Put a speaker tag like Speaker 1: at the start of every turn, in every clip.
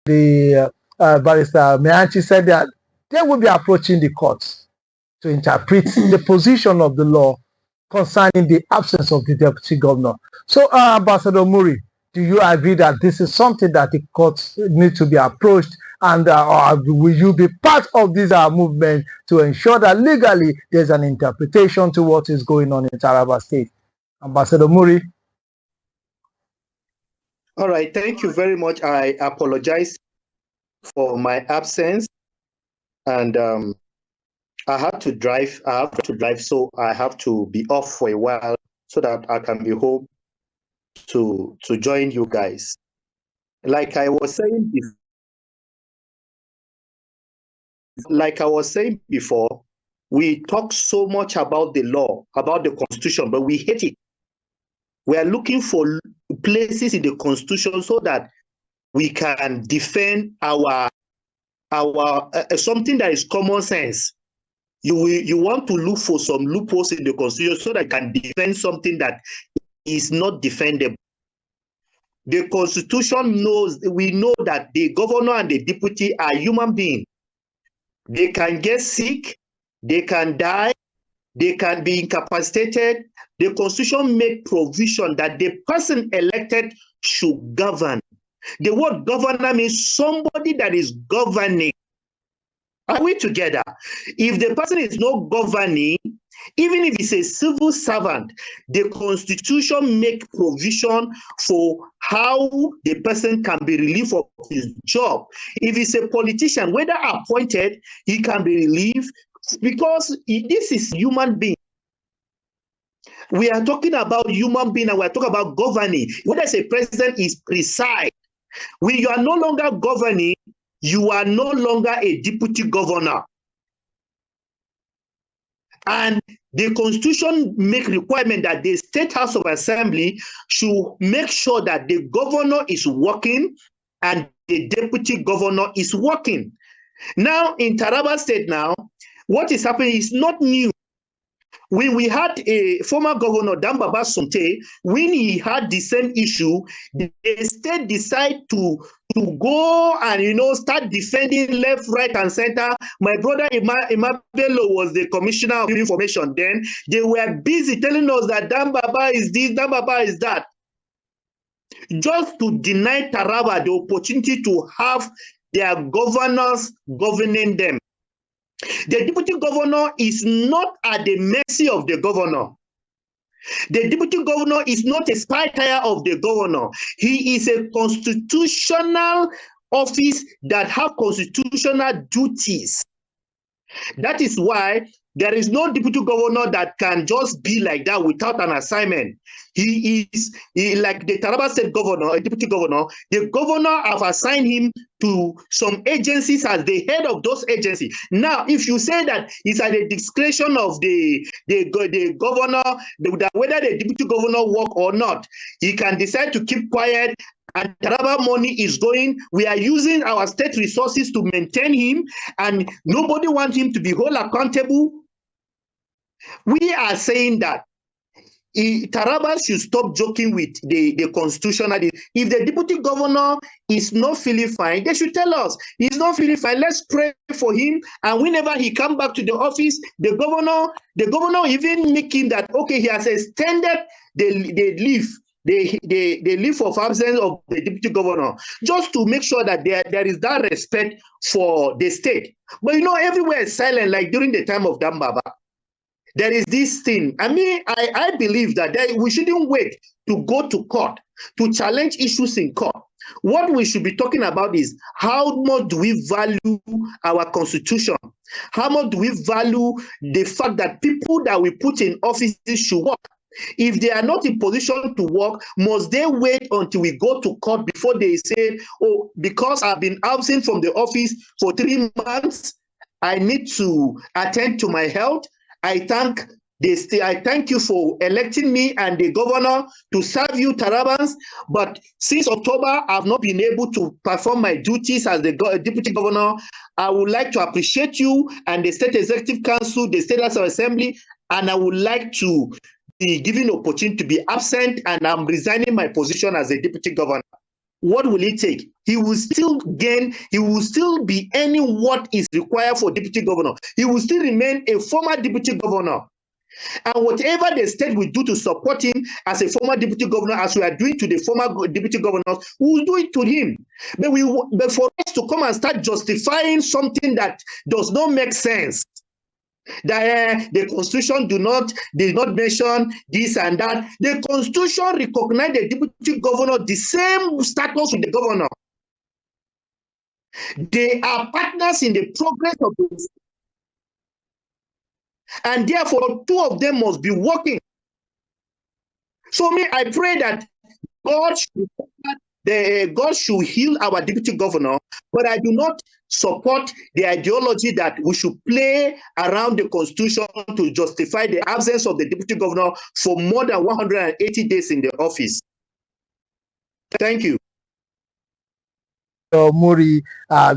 Speaker 1: the barrister Meanchi said that they will be approaching the courts to interpret the position of the law concerning the absence of the deputy governor. So, Ambassador Muri, do you agree that this is something that the courts need to be approached, and will you be part of this movement to ensure that legally there's an interpretation to what is going on in Taraba State? Ambassador Muri?
Speaker 2: All right, thank you very much. I apologize for my absence, and I have to drive, so I have to be off for a while so that I can be home to join you guys. Like I was saying before, we talk so much about the law, about the Constitution, but we hate it. We are looking for places in the Constitution so that we can defend our something that is common sense. You want to look for some loopholes in the Constitution so that you can defend something that is not defendable. The Constitution we know that the governor and the deputy are human beings. They can get sick, they can die, they can be incapacitated. The Constitution makes provision that the person elected should govern. The word governor means somebody that is governing. Are we together? If the person is not governing, even if he's a civil servant, the Constitution makes provision for how the person can be relieved of his job. If he's a politician, whether appointed, he can be relieved because this is human being. We are talking about human being and we are talking about governing. Whether it's a president is preside. When you are no longer governing, you are no longer a deputy governor. And the Constitution makes requirement that the State House of Assembly should make sure that the governor is working and the deputy governor is working. Now, in Taraba State now, what is happening is not new. When we had a former governor, Dambaba Sonte, when he had the same issue, the state decided to go and, start defending left, right, and center. My brother Emmanuel Bello was the commissioner of information then. They were busy telling us that Dambaba is this, Dambaba is that. Just to deny Taraba the opportunity to have their governors governing them. The deputy governor is not at the mercy of the governor. The deputy governor is not a spy tire of the governor. He is a constitutional office that have constitutional duties. That is why there is no deputy governor that can just be like that without an assignment. He is like the Taraba State governor, a deputy governor. The governor have assigned him to some agencies as the head of those agencies. Now, if you say that it's at the discretion of the governor, whether the deputy governor work or not, he can decide to keep quiet. And Taraba money is going, we are using our state resources to maintain him, and nobody wants him to be held accountable. We are saying that Taraba should stop joking with the constitution. If the deputy governor is not feeling fine, they should tell us he's not feeling fine. Let's pray for him. And whenever he comes back to the office, the governor even make him that, okay, he has extended the leave. The leave of absence of the deputy governor, just to make sure that there is that respect for the state. But everywhere is silent, like during the time of Dambaba. There is this thing. I mean, I believe that we shouldn't wait to go to court to challenge issues in court. What we should be talking about is how much do we value our constitution? How much do we value the fact that people that we put in offices should work? If they are not in position to work, must they wait until we go to court before they say, oh, because I've been absent from the office for 3 months, I need to attend to my health? I thank you for electing me and the governor to serve you, Tarabans. But since October, I've not been able to perform my duties as the deputy governor. I would like to appreciate you and the State Executive Council, the State House of Assembly, and I would like to be given opportunity to be absent, and I'm resigning my position as a deputy governor. what will it take? He will still gain, he will still be earning what is required for deputy governor. He will still remain a former deputy governor. And whatever the state will do to support him as a former deputy governor, as we are doing to the former deputy governors, we will do it to him. But for us to come and start justifying something that does not make sense, that the constitution did not mention this and that. The constitution recognized the deputy governor the same status with the governor. They are partners in the progress of this, and therefore two of them must be working. So I pray that God should heal our deputy governor, but I do not support the ideology that we should play around the constitution to justify the absence of the deputy governor for more than 180 days in the office. Thank you.
Speaker 1: Muri,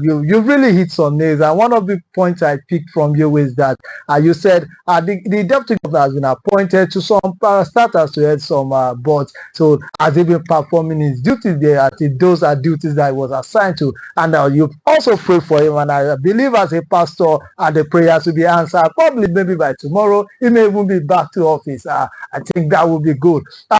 Speaker 1: you really hit some nails, and one of the points I picked from you is that you said the deputy governor has been appointed to some parastatals to head some boards. So has he been performing his duties there? I think those are duties that he was assigned to, and you've also prayed for him. And I believe as a pastor, the prayers will be answered. Probably maybe by tomorrow, he may even be back to office. I think that would be good.